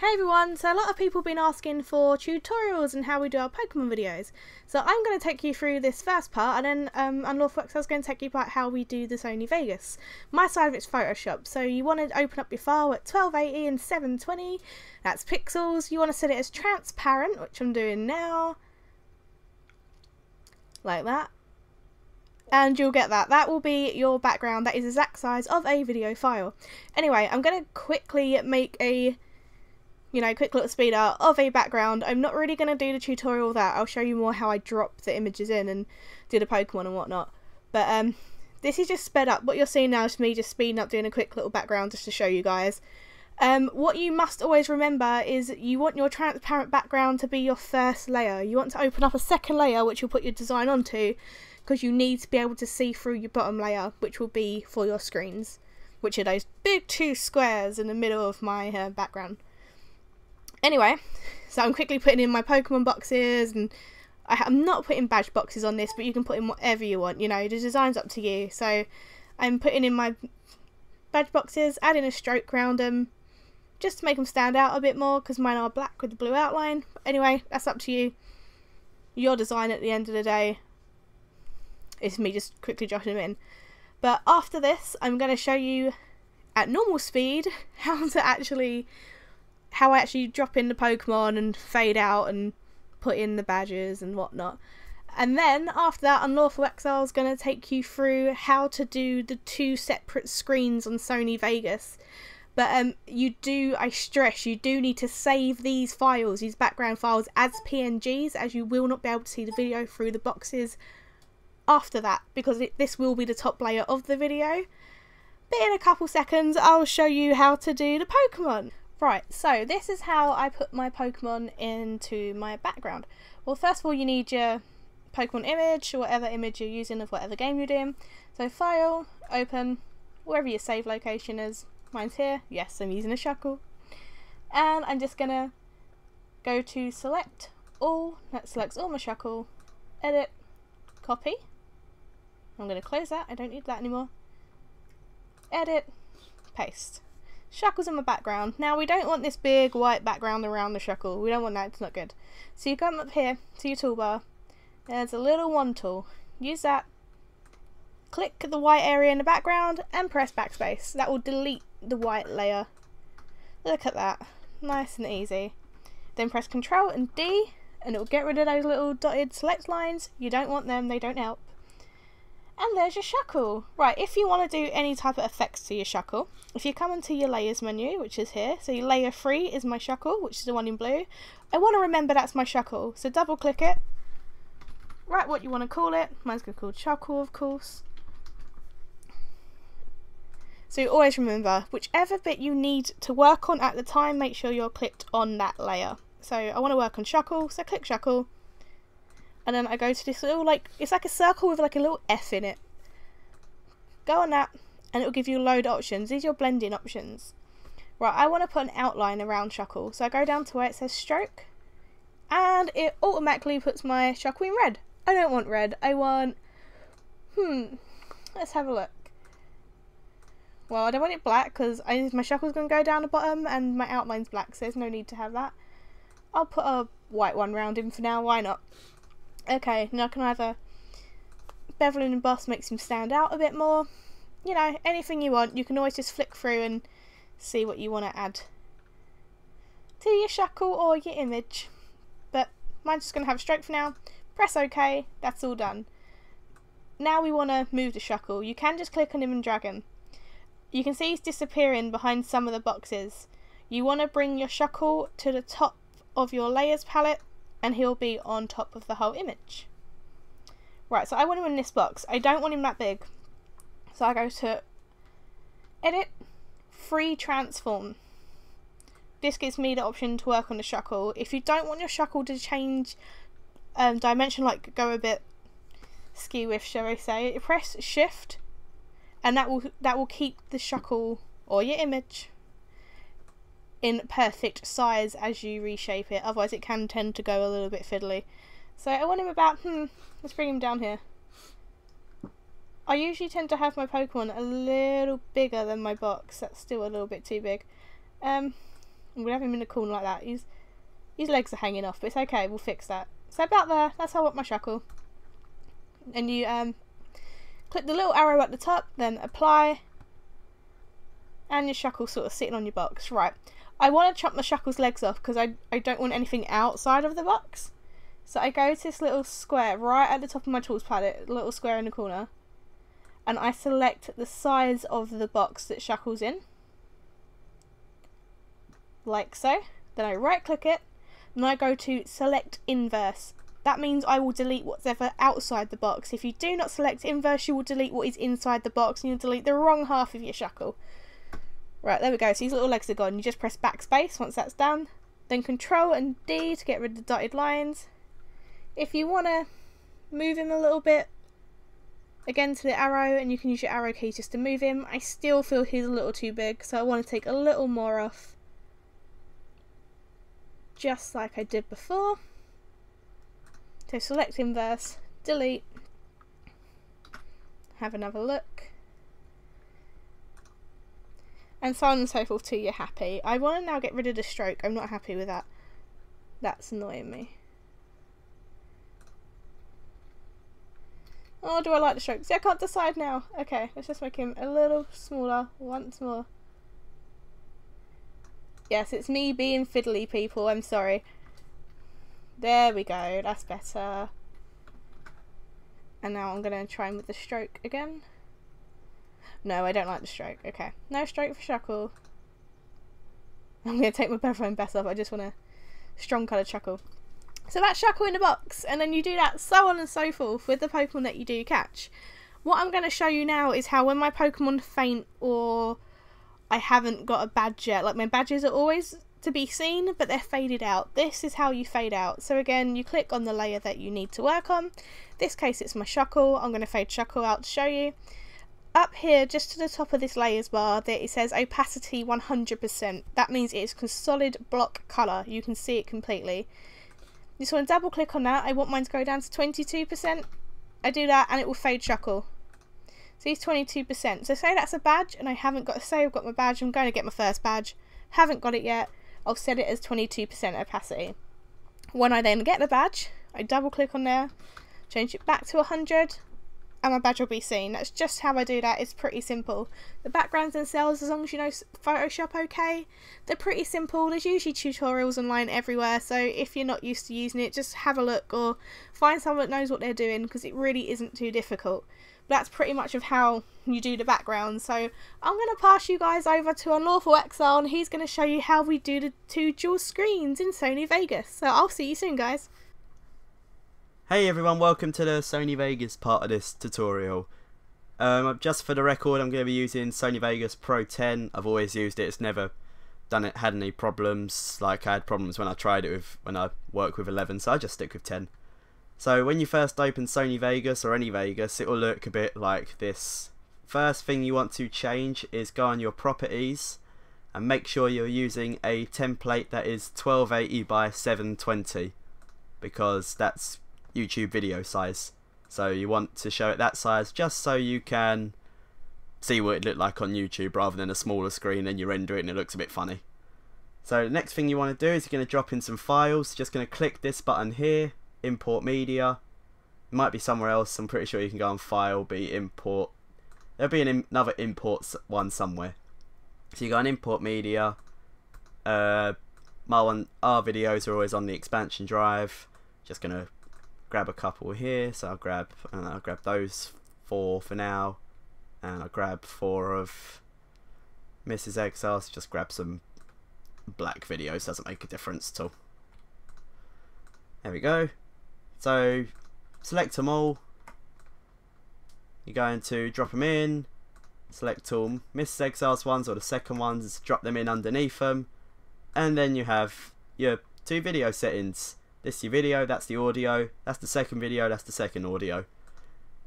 Hey everyone, so a lot of people have been asking for tutorials and how we do our Pokemon videos. So I'm going to take you through this first part, and then UnlawfulExile is going to take you about how we do the Sony Vegas. My side of it's Photoshop, so you want to open up your file at 1280 and 720, that's pixels. You want to set it as transparent, which I'm doing now, like that. And you'll get that. That will be your background. That is the exact size of a video file. Anyway, I'm going to quickly make a quick little speed art of a background. I'm not really going to do the tutorial of that. I'll show you more how I drop the images in and do the Pokemon and whatnot. But this is just sped up. What you're seeing now is me just speeding up, doing a quick little background just to show you guys. What you must always remember is you want your transparent background to be your first layer. You want to open up a second layer which you'll put your design onto, because you need to be able to see through your bottom layer, which will be for your screens, which are those big two squares in the middle of my background. Anyway, so I'm quickly putting in my Pokemon boxes, and I'm not putting badge boxes on this, but you can put in whatever you want, the design's up to you. So I'm putting in my badge boxes, adding a stroke around them, just to make them stand out a bit more, because mine are black with the blue outline. But anyway, that's up to you. Your design at the end of the day. It's me just quickly dropping them in. But after this, I'm going to show you at normal speed how I actually drop in the Pokemon and fade out and put in the badges and whatnot. And then after that, UnlawfulExile is going to take you through how to do the two separate screens on Sony Vegas. But I stress, you do need to save these files, these background files, as PNGs, as you will not be able to see the video through the boxes after that, because this will be the top layer of the video. But in a couple seconds, I'll show you how to do the Pokemon. Right, so this is how I put my Pokemon into my background. Well, first of all, you need your Pokemon image, or whatever image you're using of whatever game you're doing. So File, Open, wherever your save location is. Mine's here. Yes, I'm using a Shuckle. And I'm just going to go to Select All. That selects all my Shuckle. Edit. Copy. I'm going to close that. I don't need that anymore. Edit. Paste. Shuckle's in my background. Now we don't want this big white background around the Shuckle. We don't want that, it's not good. So you come up here to your toolbar. There's a little wand tool. Use that. Click the white area in the background and press backspace. That will delete the white layer. Look at that. Nice and easy. Then press Ctrl and D and it will get rid of those little dotted select lines. You don't want them, they don't help. And there's your Shuckle. Right, if you want to do any type of effects to your Shuckle, if you come into your layers menu, which is here, so your layer 3 is my Shuckle, which is the one in blue. I want to remember that's my Shuckle, so double click it, write what you want to call it. Mine's going to be called Shuckle, of course. So you always remember, whichever bit you need to work on at the time, make sure you're clicked on that layer. So I want to work on Shuckle, so click Shuckle. And then I go to this little, it's like a circle with like a little F in it. Go on that, and it will give you a load of options. These are your blending options. Right, I want to put an outline around Shuckle. So I go down to where it says stroke, and it automatically puts my Shuckle in red. I don't want red, I want, let's have a look. Well, I don't want it black, because my Shuckle's going to go down the bottom, and my outline's black, so there's no need to have that. I'll put a white one around him for now, why not? Okay, now I can either bevel and emboss, makes him stand out a bit more. Anything you want. You can always just flick through and see what you want to add to your Shuckle or your image. But mine's just going to have a stroke for now. Press OK, that's all done. Now we want to move the Shuckle. You can just click on him and drag him. You can see he's disappearing behind some of the boxes. You want to bring your Shuckle to the top of your layers palette, and he'll be on top of the whole image. Right, so I want him in this box. I don't want him that big. So I go to Edit, Free Transform. This gives me the option to work on the Shuckle. If you don't want your Shuckle to change dimension, go a bit skewish, shall I say, you press Shift, and that will keep the Shuckle or your image in perfect size as you reshape it, otherwise it can tend to go a little bit fiddly. So I want him about, let's bring him down here. I usually tend to have my Pokemon a little bigger than my box, that's still a little bit too big. We'll have him in the corner like that. His legs are hanging off, but it's okay, we'll fix that. So about there, that's how I want my shackle. And you click the little arrow at the top, then apply, and your shackle's sort of sitting on your box. Right, I want to chop the shackle's legs off because I don't want anything outside of the box. So I go to this little square right at the top of my tools palette, little square in the corner, and I select the size of the box that shackle's in, like so. Then I right click it, and I go to select inverse. That means I will delete whatever outside the box. If you do not select inverse, you will delete what is inside the box, and you'll delete the wrong half of your shackle. Right, there we go. So these little legs are gone. You just press backspace once that's done. Then Control and D to get rid of the dotted lines. If you want to move him a little bit, again to the arrow, and you can use your arrow keys just to move him. I still feel he's a little too big, so I want to take a little more off. Just like I did before. So select inverse, delete, have another look, and so on and so forth till you're happy. I want to now get rid of the stroke. I'm not happy with that. That's annoying me. Oh, do I like the stroke? See, I can't decide now. Okay, let's just make him a little smaller once more. Yes, it's me being fiddly, people. I'm sorry. There we go. That's better. And now I'm going to try him with the stroke again. No, I don't like the stroke. Okay. No stroke for shackle. I'm going to take my Peppermint Bess off. I just want a strong coloured shackle. So that's shackle in the box, and then you do that so on and so forth with the Pokemon that you do catch. What I'm going to show you now is how when my Pokemon faint or I haven't got a badge yet, like my badges are always to be seen but they're faded out. This is how you fade out. So again, you click on the layer that you need to work on. In this case it's my shackle. I'm going to fade shackle out to show you. Up here, just to the top of this layers bar, there it says opacity 100%. That means it's solid block colour. You can see it completely. You just want to double click on that. I want mine to go down to 22%. I do that and it will fade shackle. So it's 22%. So say that's a badge and I haven't got, say I've got my badge, I'm going to get my first badge. Haven't got it yet. I'll set it as 22% opacity. When I then get the badge, I double click on there, change it back to 100, and my badge will be seen. That's just how I do that. It's pretty simple. The backgrounds themselves, as long as you know Photoshop okay, they're pretty simple. There's usually tutorials online everywhere, so if you're not used to using it, just have a look or find someone that knows what they're doing, because it really isn't too difficult. That's pretty much of how you do the background. So I'm going to pass you guys over to UnlawfulExile, and he's going to show you how we do the two dual screens in Sony Vegas. So I'll see you soon, guys. Hey everyone, welcome to the Sony Vegas part of this tutorial. Just for the record, I'm going to be using Sony Vegas Pro 10. I've always used it. It's never had any problems. Like I had problems when I tried it when I work with 11, so I just stick with 10. So when you first open Sony Vegas or any Vegas, it will look a bit like this. First thing you want to change is go on your properties and make sure you're using a template that is 1280 by 720, because that's YouTube video size. So you want to show it that size just so you can see what it looked like on YouTube rather than a smaller screen and you render it and it looks a bit funny. So the next thing you want to do is you're going to drop in some files. Just going to click this button here, import media. It might be somewhere else. I'm pretty sure you can go on file, be import. There'll be another import one somewhere. So you go on import media. Our videos are always on the expansion drive. Just going to grab a couple here, so I'll grab those 4 for now, and I'll grab 4 of Mrs. Exile. So just grab some black videos, doesn't make a difference at all. There we go. So select them all. You're going to drop them in, select all Mrs. Exile's ones or the second ones, drop them in underneath them, and then you have your 2 video settings. This is your video, that's the audio, that's the second video, that's the second audio.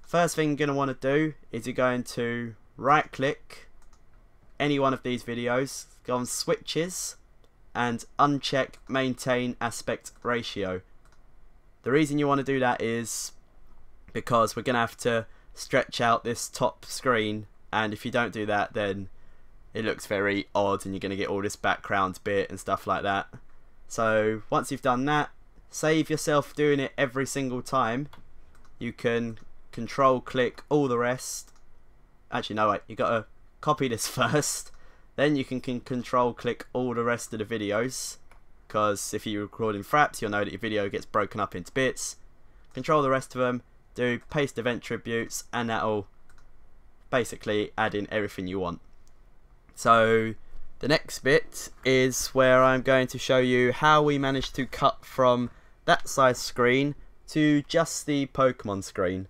First thing you're going to want to do is you're going to right click any one of these videos, go on switches and uncheck maintain aspect ratio. The reason you want to do that is because we're going to have to stretch out this top screen, and if you don't do that then it looks very odd and you're going to get all this background bit and stuff like that. So once you've done that, save yourself doing it every single time. You can control click all the rest. Actually no, wait, you got to copy this first, then you can control click all the rest of the videos, because if you're recording fraps you'll know that your video gets broken up into bits. Control the rest of them, do paste event tributes, and that'll basically add in everything you want. So the next bit is where I'm going to show you how we managed to cut from that size screen to just the Pokemon screen.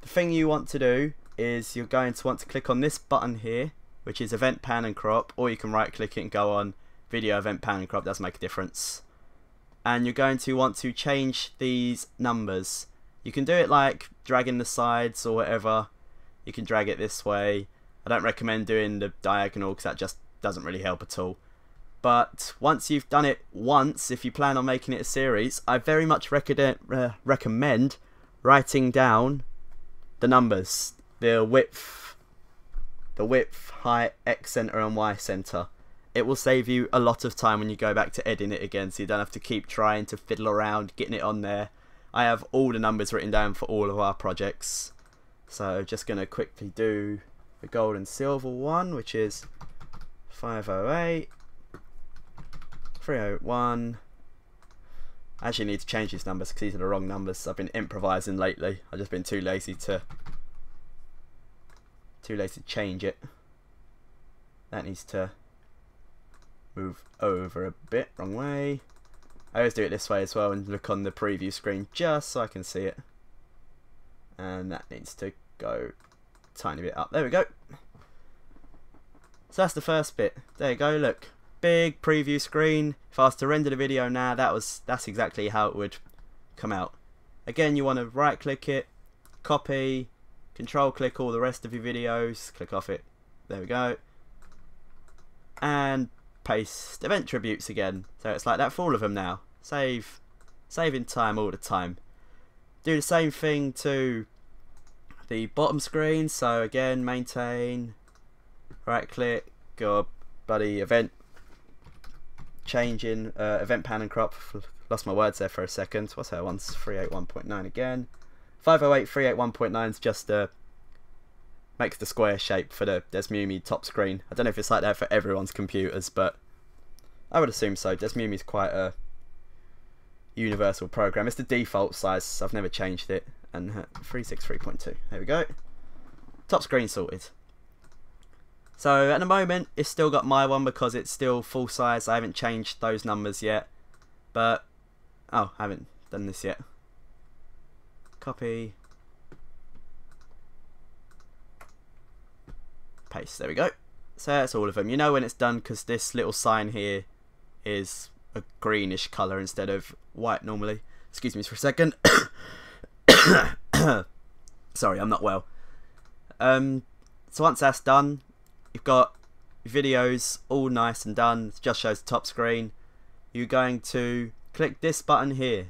The thing you want to do is you're going to want to click on this button here, which is event pan and crop, or you can right click it and go on video event pan and crop, doesn't make a difference. And you're going to want to change these numbers. You can do it like dragging the sides or whatever. You can drag it this way. I don't recommend doing the diagonal because that just doesn't really help at all. But once you've done it once, if you plan on making it a series, I very much recommend writing down the numbers, the width, height, X center and Y center. It will save you a lot of time when you go back to editing it again, so you don't have to keep trying to fiddle around getting it on there. I have all the numbers written down for all of our projects. So just going to quickly do the gold and silver one, which is 508, 301. I actually need to change these numbers because these are the wrong numbers. I've been improvising lately. I've just been too lazy to change it. That needs to move over a bit, wrong way. I always do it this way as well and look on the preview screen just so I can see it. And that needs to go a tiny bit up. There we go. So that's the first bit. There you go, look. Big preview screen. If I was to render the video now, that's exactly how it would come out. Again, you want to right click it, copy, control click all the rest of your videos, click off it. There we go. And paste event tributes again. So it's like that for all of them now. Saving time all the time. Do the same thing to the bottom screen. So again, maintain, right click, go buddy event, changing event pan and crop. Lost my words there for a second. What's that one's 381.9 again. 508 381.9 is just makes the square shape for the Desmumi top screen. I don't know if it's like that for everyone's computers, but I would assume so. Desmumi is quite a universal program. It's the default size. I've never changed it. And 363.2. There we go. Top screen sorted. So at the moment, it's still got my one because it's still full size. I haven't changed those numbers yet. But oh, I haven't done this yet. Copy. Paste. There we go. So that's all of them. You know when it's done because this little sign here is a greenish colour instead of white normally. Excuse me for a second. Sorry, I'm not well. So once that's done, you've got your videos all nice and done. It just shows the top screen. You're going to click this button here.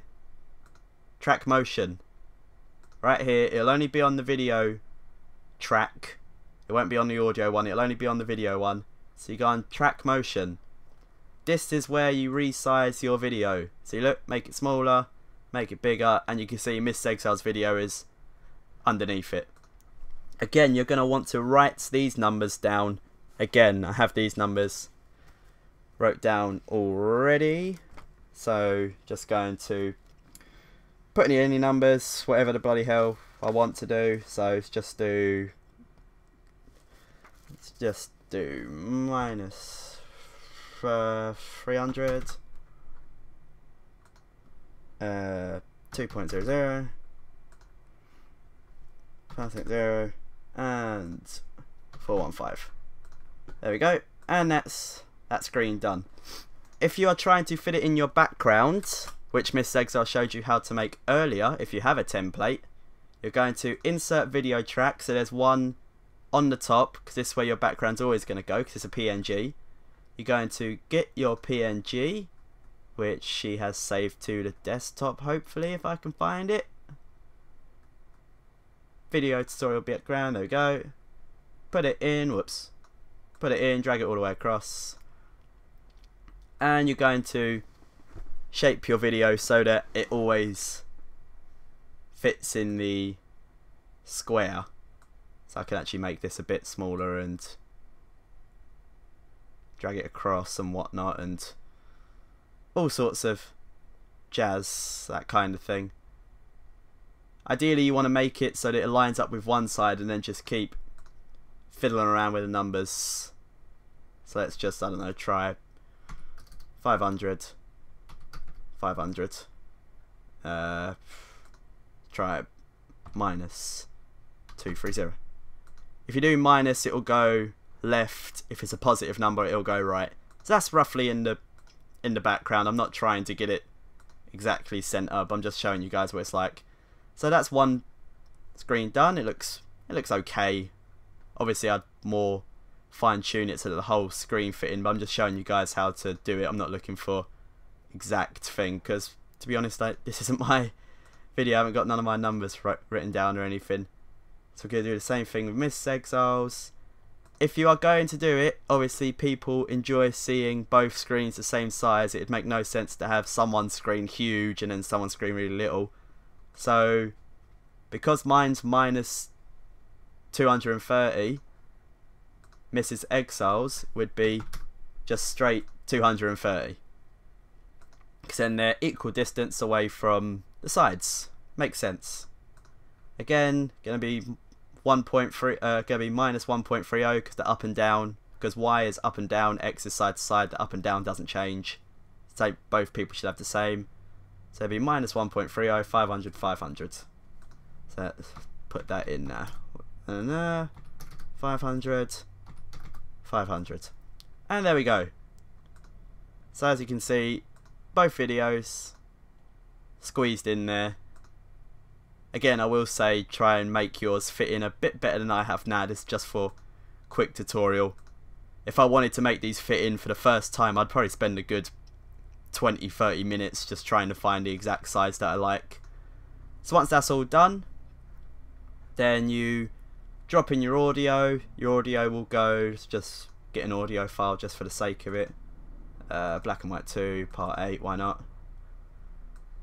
Track motion. Right here. It'll only be on the video track. It won't be on the audio one, it'll only be on the video one. So you go on track motion. This is where you resize your video. So you look, make it smaller, make it bigger, and you can see Miss Exile's video is underneath it. Again, you're going to want to write these numbers down. Again, I have these numbers wrote down already. So just going to put in any numbers, whatever the bloody hell I want to do. So let's just do minus 300, 2.00, 5.0, and 415. There we go, and that's that screen done. If you are trying to fit it in your background, which Miss Exile showed you how to make earlier, if you have a template, you're going to insert video track. So there's one on the top, because this is where your background's always going to go, because it's a PNG. You're going to get your PNG, which she has saved to the desktop, hopefully, if I can find it. Video tutorial background, there we go. Put it in, whoops. put it in, drag it all the way across, and you're going to shape your video so that it always fits in the square. So I can actually make this a bit smaller and drag it across and whatnot, and all sorts of jazz, that kind of thing. Ideally you want to make it so that it lines up with one side and then just keep fiddling around with the numbers. So let's just, I don't know, try 500, 500, try minus 230. If you do minus, it will go left. If it's a positive number, it'll go right. So that's roughly in the background. I'm not trying to get it exactly sent up. I'm just showing you guys what it's like. So that's one screen done. It looks okay. Obviously I'd more fine tune it so that the whole screen fit in, but I'm just showing you guys how to do it. I'm not looking for exact thing, because to be honest, this isn't my video. I haven't got none of my numbers written down or anything. So we're going to do the same thing with Mrs. Exiles. If you are going to do it, obviously people enjoy seeing both screens the same size. It'd make no sense to have someone's screen huge and then someone's screen really little. So because mine's minus 230, Mrs. Exiles would be just straight 230. Because then they're equal distance away from the sides. Makes sense. Again, gonna be 1.3. Gonna be minus 1.30 because they're up and down. Because Y is up and down, X is side to side. The up and down doesn't change. So both people should have the same. So it'd be minus 1.30, 500, 500. So let's put that in now. And 500, 500. And there we go. So as you can see, both videos squeezed in there. Again, I will say try and make yours fit in a bit better than I have now. This is just for quick tutorial. If I wanted to make these fit in for the first time, I'd probably spend a good 20-30 minutes just trying to find the exact size that I like. So once that's all done, then you drop in your audio. Your audio will go, just get an audio file just for the sake of it. Black and white 2, part 8, why not?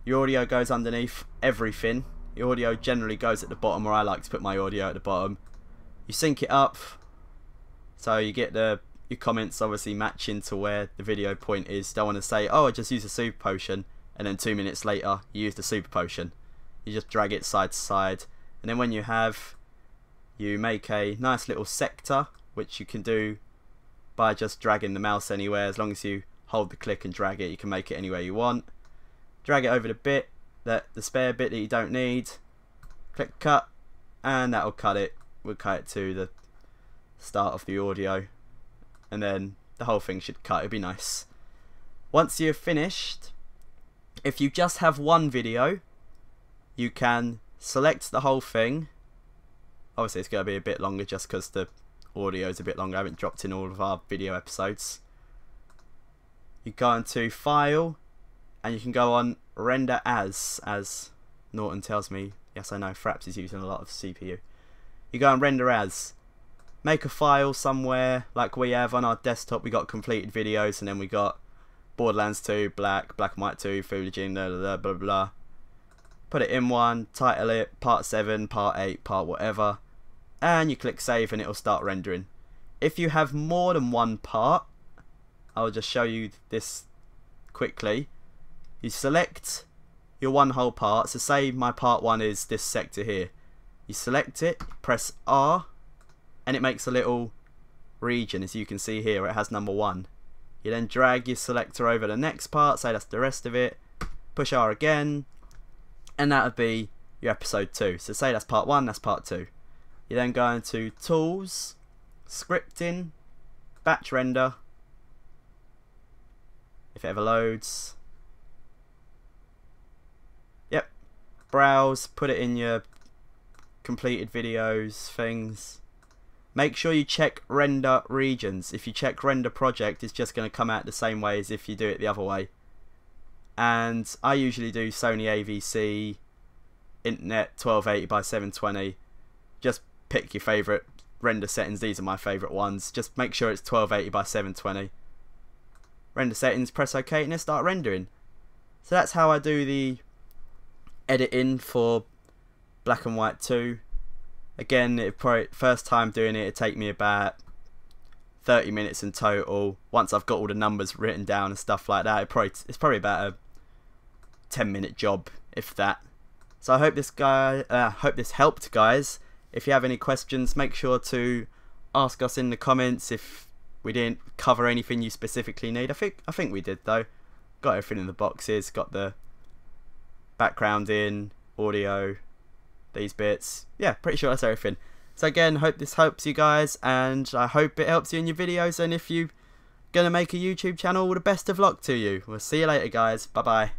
Your audio goes underneath everything. Your audio generally goes at the bottom, where I like to put my audio at the bottom. You sync it up, so you get your comments obviously matching to where the video point is. Don't want to say, oh, I just used a super potion, and then 2 minutes later you use the super potion. You just drag it side to side, and then when you make a nice little sector, which you can do by just dragging the mouse anywhere. As long as you hold the click and drag it, you can make it anywhere you want. Drag it over the bit, the spare bit that you don't need. Click cut, and that'll cut it. We'll cut it to the start of the audio, and then the whole thing should cut. It'd be nice. Once you're finished, if you just have one video, you can select the whole thing. Obviously it's going to be a bit longer just because the audio is a bit longer. I haven't dropped in all of our video episodes. You go into File, and you can go on Render As Norton tells me. Yes, I know, Fraps is using a lot of CPU. You go on Render As. Make a file somewhere, like we have on our desktop. We got completed videos, and then we got Borderlands 2, Black and White 2, Foolaging, blah, blah, blah, blah. Put it in one, title it, Part 7, Part 8, Part whatever. And you click Save, and it'll start rendering. If you have more than one part, I'll just show you this quickly. You select your one whole part. So say my part 1 is this sector here. You select it, press R, and it makes a little region, as you can see here, where it has number 1. You then drag your selector over the next part, say that's the rest of it, push R again, and that would be your episode 2. So say that's part 1, that's part 2. You then go into Tools, Scripting, Batch Render, if it ever loads. Yep. Browse, put it in your completed videos, things. Make sure you check Render Regions. If you check Render Project, it's just going to come out the same way as if you do it the other way. And I usually do Sony AVC, Internet 1280 by 720. Just pick your favourite render settings, these are my favourite ones. Just make sure it's 1280 by 720. Render settings, press OK, and then start rendering. So that's how I do the editing for Black and White 2. Again, first time doing it, it'd take me about 30 minutes in total. Once I've got all the numbers written down and stuff like that, it's probably about a 10-minute job, if that. So I hope this helped, guys. If you have any questions, make sure to ask us in the comments if we didn't cover anything you specifically need. I think we did though. Got everything in the boxes. Got the background in, audio, these bits. Yeah, pretty sure that's everything. So again, hope this helps you guys, and I hope it helps you in your videos. And if you're gonna make a YouTube channel, all the best of luck to you. We'll see you later, guys. Bye bye.